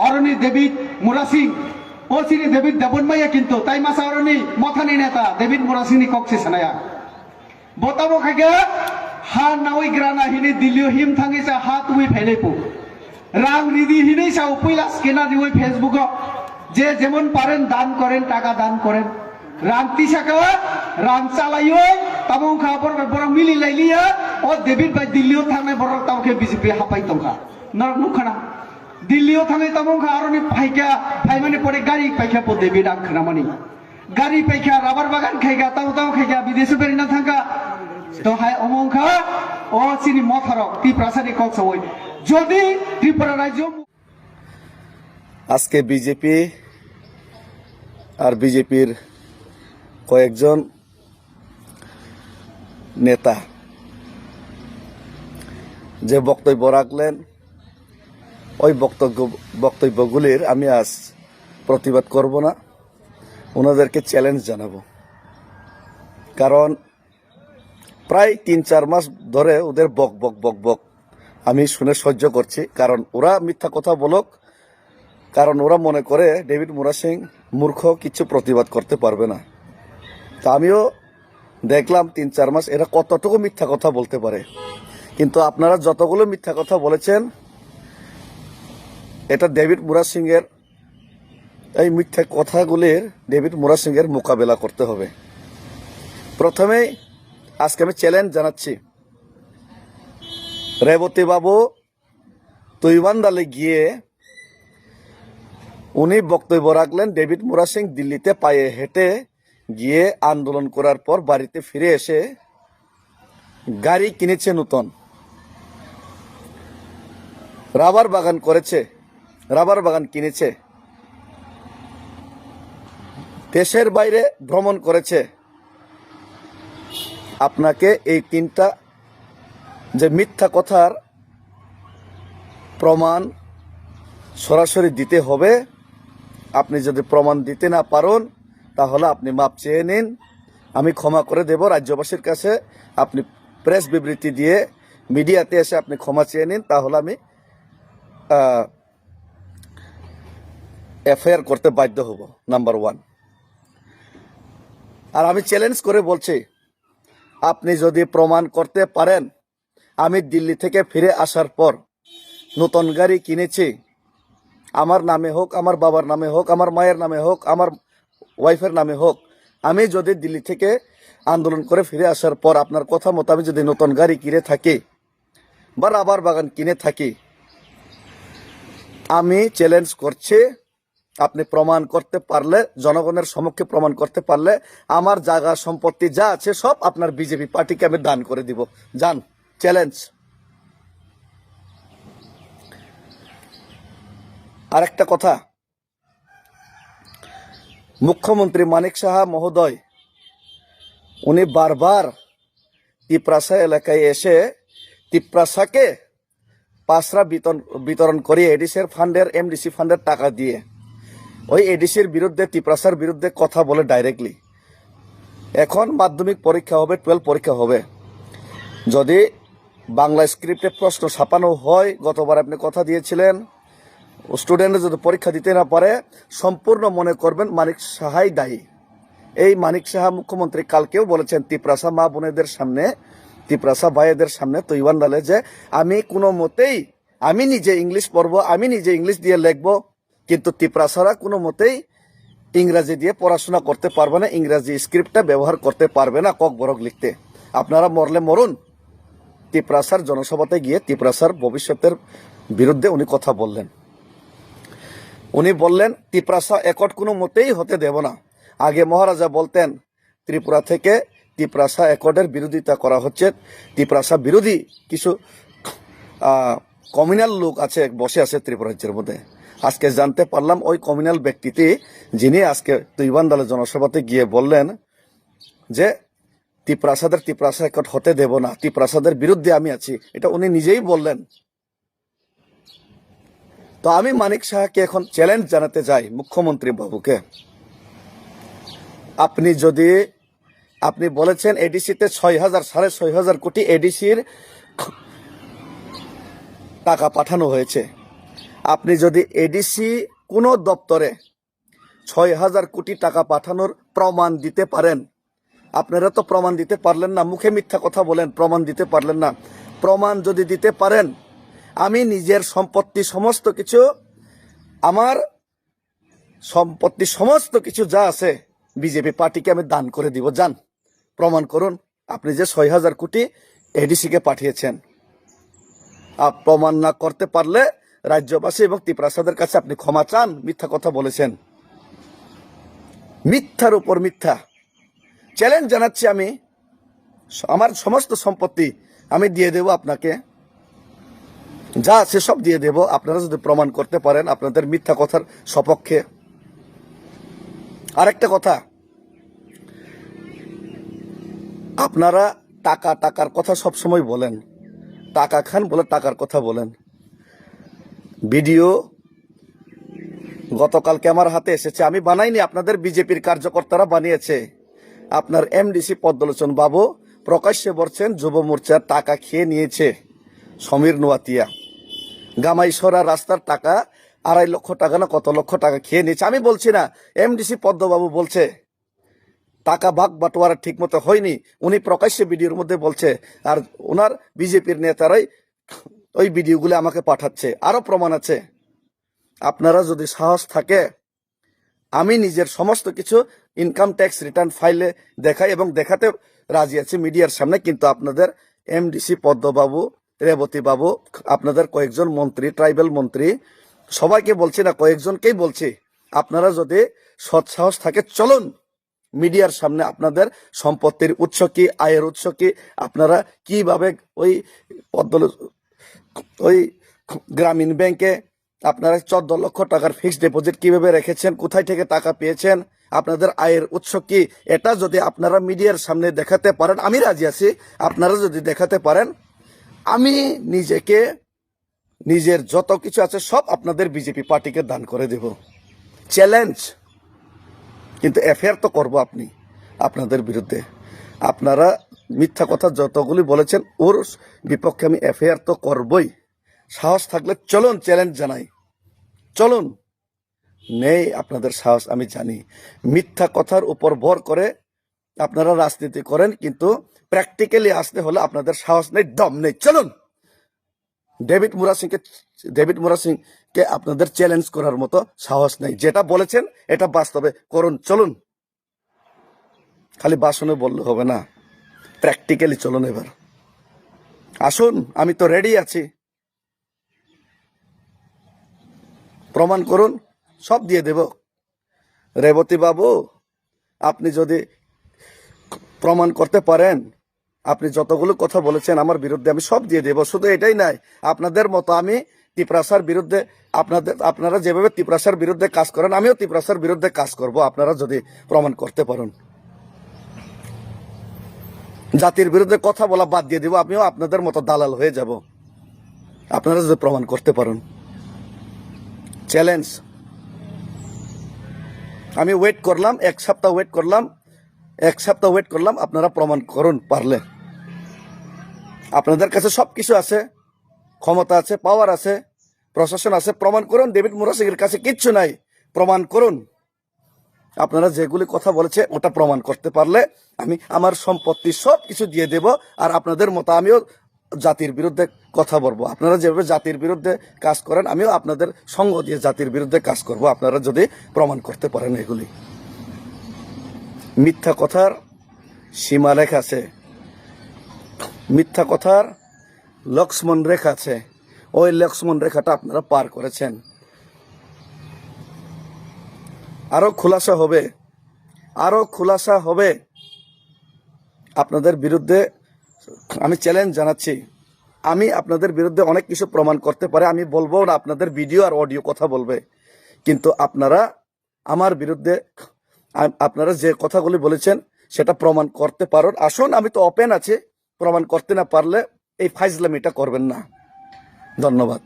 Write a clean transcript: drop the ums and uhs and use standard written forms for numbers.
অরণি David Murasing ও সিনি David দাবনমাইয়া কিন্তু তাই মাসা অরণি মথানি নেতা ডেভিড মুরাসিংনি কক্সি সানায়া বতাবো খাইগা ha nawi grana hini dilio him thangi sa ha tui phele pu rang ridi hini sa upila skena di ওই ফেসবুক যে যেমন পারেন দান করেন টাকা দান করেন রাং তিসাকা রাং চালাইও তাবং খাবর বড় মিলি লাইলিয়া ও ডেভিড ভাই দিল্লিও থামে বড় তাওকে বিজেপি হাপাই তংখা নর নুখানা দিল্লিও থামে তাবং খা আরনি ফাইকা ফাই মানে পরে গাড়ি পাইখা প ডেভিড আং খানামানি গাড়ি পাইখা রাবার বাগান খাইগা তাও খাইগা বিদেশে বেরিনা থাকা তো হাই অমংখা ও চিনি মথারক ত্রিপুরাসানি কক্সওই যদি ত্রিপুরা রাজ্য আজকে বিজেপি আর বিজেপির কয়েকজন নেতা যে বক্তব্য রাখলেন ওই বক্তব্যগুলির আমি আজ প্রতিবাদ করব না, ওনাদেরকে চ্যালেঞ্জ জানাবো। কারণ প্রায় ৩-৪ মাস ধরে ওদের বক বক বক বক আমি শুনে সহ্য করছি। কারণ ওরা মিথ্যা কথা বলুক, কারণ ওরা মনে করে ডেভিড মুরাসিং মূর্খ, কিছু প্রতিবাদ করতে পারবে না। তা আমিও দেখলাম ৩-৪ মাস এরা কতটুকু মিথ্যা কথা বলতে পারে। কিন্তু আপনারা যতগুলো মিথ্যা কথা বলেছেন, এটা ডেভিড মুরাসিং এর এই মিথ্যা কথাগুলির ডেভিড মুরাসিং এর মোকাবেলা করতে হবে। প্রথমেই আজকে আমি চ্যালেঞ্জ জানাচ্ছি, রেবতী বাবু তৈবান্দালে গিয়ে উনি বক্তব্য রাখলেন ডেভিড মুরাসিং দিল্লিতে পায়ে হেঁটে গিয়ে আন্দোলন করার পর বাড়িতে ফিরে এসে গাড়ি কিনেছে নতুন, রাবার বাগান করেছে, রাবার বাগান কিনেছে, দেশের বাইরে ভ্রমণ করেছে। আপনাকে এই 3টা যে মিথ্যা কথার প্রমাণ সরাসরি দিতে হবে। আপনি যদি প্রমাণ দিতে না পারেন তাহলে আপনি মাপ চেয়ে নিন, আমি ক্ষমা করে দেব রাজ্যবাসীর কাছে। আপনি প্রেস বিবৃতি দিয়ে মিডিয়াতে এসে আপনি ক্ষমা চেয়ে নিন, তাহলে আমি এফআইআর করতে বাধ্য হব, নাম্বার 1। আর আমি চ্যালেঞ্জ করে বলছি, আপনি যদি প্রমাণ করতে পারেন আমি দিল্লি থেকে ফিরে আসার পর নতুন গাড়ি কিনেছি, আমার নামে হোক, আমার বাবার নামে হোক, আমার মায়ের নামে হোক, আমার ওয়াইফের নামে হোক, আমি যদি দিল্লি থেকে আন্দোলন করে ফিরে আসার পর আপনার কথা মতো আমি যদি নতুন গাড়ি কিনে থাকি বা রাবার বাগান কিনে থাকি, আমি চ্যালেঞ্জ করছি, আপনি প্রমাণ করতে পারলে, জনগণের সম্মুখে প্রমাণ করতে পারলে আমার জায়গা সম্পত্তি যা আছে সব আপনার বিজেপি পার্টিকে আমি দান করে দিব। যান, চ্যালেঞ্জ। আর একটা কথা, মুখ্যমন্ত্রী মানিক সাহা মহোদয় উনি বারবার তিপ্রাসা এলাকায় এসে তিপ্রাসাকে পাসরা বিতরণ করিয়ে এডিসির ফান্ডের, এমডিসি ফান্ডের টাকা দিয়ে ওই এডিসির বিরুদ্ধে, তিপ্রাসার বিরুদ্ধে কথা বলে ডাইরেক্টলি। এখন মাধ্যমিক পরীক্ষা হবে, 12 পরীক্ষা হবে, যদি বাংলা স্ক্রিপ্টে প্রশ্ন ছাপানো হয়, গতবার আপনি কথা দিয়েছিলেন, স্টুডেন্টরা যদি পরীক্ষা দিতে না পারে সম্পূর্ণ মনে করবেন মানিক সাহাই দায়ী। এই মানিক সাহা মুখ্যমন্ত্রী কালকেও বলেছেন তিপ্রাসা মা বোনেদের সামনে, তিপ্রাসা ভাইদের সামনে তৈবান্দালে, যে আমি কোনো মতেই, আমি নিজে ইংলিশ পড়বো, আমি নিজে ইংলিশ দিয়ে লিখবো, কিন্তু তিপ্রাসারা কোনো মতেই ইংরাজি দিয়ে পড়াশোনা করতে পারবে না, ইংরাজি স্ক্রিপ্টটা ব্যবহার করতে পারবে না কক বরক লিখতে। আপনারা মরলে মরুন। তিপ্রাসার জনসভাতে গিয়ে তিপ্রাসার ভবিষ্যতের বিরুদ্ধে উনি কথা বললেন। উনি বললেন তিপ্রাসা একট কোনো মতেই হতে দেব না। আগে মহারাজা বলতেন ত্রিপুরা থেকে তিপ্রাসা একটের বিরোধিতা করা হচ্ছে, তিপ্রাসা বিরোধী কিছু কমিউনাল লোক আছে, বসে আছে ত্রিপুরা রাজ্যের মধ্যে। আজকে জানতে পারলাম ওই কমিউনাল ব্যক্তিটি, যিনি আজকে তৈবান্দালে জনসভাতে গিয়ে বললেন যে তিপ্রাসা একট হতে দেব না, তিপ্রাসাদের বিরুদ্ধে আমি আছি, এটা উনি নিজেই বললেন। তো আমি মানিক সাহাকে এখন চ্যালেঞ্জ জানাতে চাই মুখ্যমন্ত্রী বাবুকে, আপনি বলেছেন এডিসিতে 6,500 কোটি এডিসির টাকা পাঠানো হয়েছে, আপনি যদি এডিসি কোনো দপ্তরে 6,000 কোটি টাকা পাঠানোর প্রমাণ দিতে পারেন, আপনারা তো প্রমাণ দিতে পারলেন না, মুখে মিথ্যা কথা বলেন, প্রমাণ দিতে পারলেন না। প্রমাণ যদি দিতে পারেন, আমি নিজের সম্পত্তি সমস্ত কিছু, আমার সম্পত্তি সমস্ত কিছু যা আছে বিজেপি পার্টিকে আমি দান করে দিব। যান প্রমাণ করুন আপনি যে 6,000 কোটি এডিসিকে পাঠিয়েছেন। প্রমাণ না করতে পারলে রাজ্যবাসী এবং ত্রিপ্রাসাদের কাছে আপনি ক্ষমা চান। মিথ্যা কথা বলেছেন, মিথ্যার উপর মিথ্যা। চ্যালেঞ্জ জানাচ্ছি, আমি আমার সমস্ত সম্পত্তি আমি দিয়ে দেব আপনাকে, যা আছে সব দিয়ে দেব, আপনারা যদি প্রমাণ করতে পারেন আপনাদের মিথ্যা কথার সপক্ষে। আরেকটা কথা, আপনারা টাকার কথা সবসময় বলেন, টাকা খান বলে টাকার কথা বলেন। ভিডিও গতকালকে আমার হাতে এসেছে, আমি বানাইনি, আপনাদের বিজেপির কার্যকর্তারা বানিয়েছে। আপনার এমডিসি পদ্মলোচন বাবু প্রকাশ্যে বলছেন যুব মোর্চার টাকা খেয়ে নিয়েছে সমীর নোয়াতিয়া। গামাইসরা রাস্তার টাকা 2.5 লক্ষ টাকা না কত লক্ষ টাকা খেয়ে নিয়েছে। আমি বলছি না, এমডিসি পদ্মবাবু বলছে টাকা ভাগ বাটোয়ারা ঠিক মতো হয়নি, উনি প্রকাশ্যে ভিডিওর মধ্যে বলছে। আর ওনার বিজেপির নেতারাই ওই ভিডিওগুলো আমাকে পাঠাচ্ছে, আরো প্রমাণ আছে। আপনারা যদি সাহস থাকে, আমি নিজের সমস্ত কিছু ইনকাম ট্যাক্স রিটার্ন ফাইলে দেখাই এবং দেখাতে রাজি আছি মিডিয়ার সামনে। কিন্তু আপনাদের এমডিসি পদ্মবাবু, রেবতী বাবু, আপনাদের কয়েকজন মন্ত্রী, ট্রাইবাল মন্ত্রী, সবাইকে বলছি না, কয়েকজনকেই বলছি, আপনারা যদি সৎ সাহস থাকে চলুন মিডিয়ার সামনে আপনাদের সম্পত্তির উৎস কি, আয়ের উৎস কি, আপনারা কিভাবে ওই গ্রামীণ ব্যাংকে আপনারা 14 লক্ষ টাকার ফিক্সড ডিপোজিট কিভাবে রেখেছেন, কোথায় থেকে টাকা পেয়েছেন, আপনাদের আয়ের উৎস কি, এটা যদি আপনারা মিডিয়ার সামনে দেখাতে পারেন আমি রাজি আছি। আপনারা যদি দেখাতে পারেন, আমি নিজেকে, নিজের যত কিছু আছে সব আপনাদের বিজেপি পার্টিকে দান করে দেব। চ্যালেঞ্জ। কিন্তু এফআইআর তো করবো আপনি, আপনাদের বিরুদ্ধে। আপনারা মিথ্যা কথা যতগুলি বলেছেন ওর বিপক্ষে আমি এফআইআর তো করবই। সাহস থাকলে চলুন, চ্যালেঞ্জ জানাই, চলুন। নেই আপনাদের সাহস, আমি জানি। মিথ্যা কথার উপর ভর করে আপনারা রাজনীতি করেন, কিন্তু প্র্যাকটিক্যালি আসতে হলে আপনাদের সাহস নেই, দম নেই। চলুন, ডেভিড মুরা সিংকে আপনাদের চ্যালেঞ্জ করার মতো সাহস নেই। যেটা বলেছেন এটা বাস্তবে করুন, চলুন। খালি ভাষণে বললে হবে না, প্র্যাকটিক্যালি চলুন। এবার আসুন, আমি তো রেডি আছি। প্রমাণ করুন, সব দিয়ে দেব। রেবতী বাবু, আপনি যদি প্রমাণ করতে পারেন, আপনি যতগুলো কথা বলেছেন আমার বিরুদ্ধে, আমি সব দিয়ে দেব। শুধু এটাই নাই, আপনাদের মতো আমি ত্রিপ্রাসার বিরুদ্ধে, আপনারা যেভাবে ত্রিপ্রাসার বিরুদ্ধে কাজ করেন আমিও ত্রিপ্রাসার বিরুদ্ধে কাজ করব, আপনারা যদি প্রমাণ করতে পারেন। জাতির বিরুদ্ধে কথা বলা বাদ দিয়ে দিব, আমিও আপনাদের মতো দালাল হয়ে যাব, আপনারা যদি প্রমাণ করতে পারেন। চ্যালেঞ্জ। আমি ওয়েট করলাম, 1 সপ্তাহ ওয়েট করলাম, আপনারা প্রমাণ করুন পারলে। আপনাদের কাছে সবকিছু আছে, ক্ষমতা আছে, পাওয়ার আছে, প্রশাসন আছে, প্রমাণ করুন। ডেভিড মুরা সিং এর কাছে কিচ্ছু নাই, প্রমাণ করুন। আপনারা যেগুলি কথা বলেছে ওটা প্রমাণ করতে পারলে আমি আমার সম্পত্তি সব কিছু দিয়ে দেব। আর আপনাদের মতো আমিও জাতির বিরুদ্ধে কথা বলবো। আপনারা যেভাবে জাতির বিরুদ্ধে কাজ করেন আমিও আপনাদের সঙ্গ দিয়ে জাতির বিরুদ্ধে কাজ করব, আপনারা যদি প্রমাণ করতে পারেন এগুলি। মিথ্যা কথার সীমারেখা আছে, মিথ্যা কথার লক্ষ্মণ রেখা আছে, ওই লক্ষ্মণ রেখাটা আপনারা পার করেছেন। আরো খোলাসা হবে আপনাদের বিরুদ্ধে। আমি চ্যালেঞ্জ জানাচ্ছি, আমি আপনাদের বিরুদ্ধে অনেক কিছু প্রমাণ করতে পারে, আমি বলবো না, আপনাদের ভিডিও আর অডিও কথা বলবে। কিন্তু আপনারা আমার বিরুদ্ধে আপনারা যে কথাগুলি বলেছেন সেটা প্রমাণ করতে পারেন। আসুন, আমি তো ওপেন আছি। প্রমাণ করতে না পারলে এই ফাইজলামিটা করবেন না। ধন্যবাদ।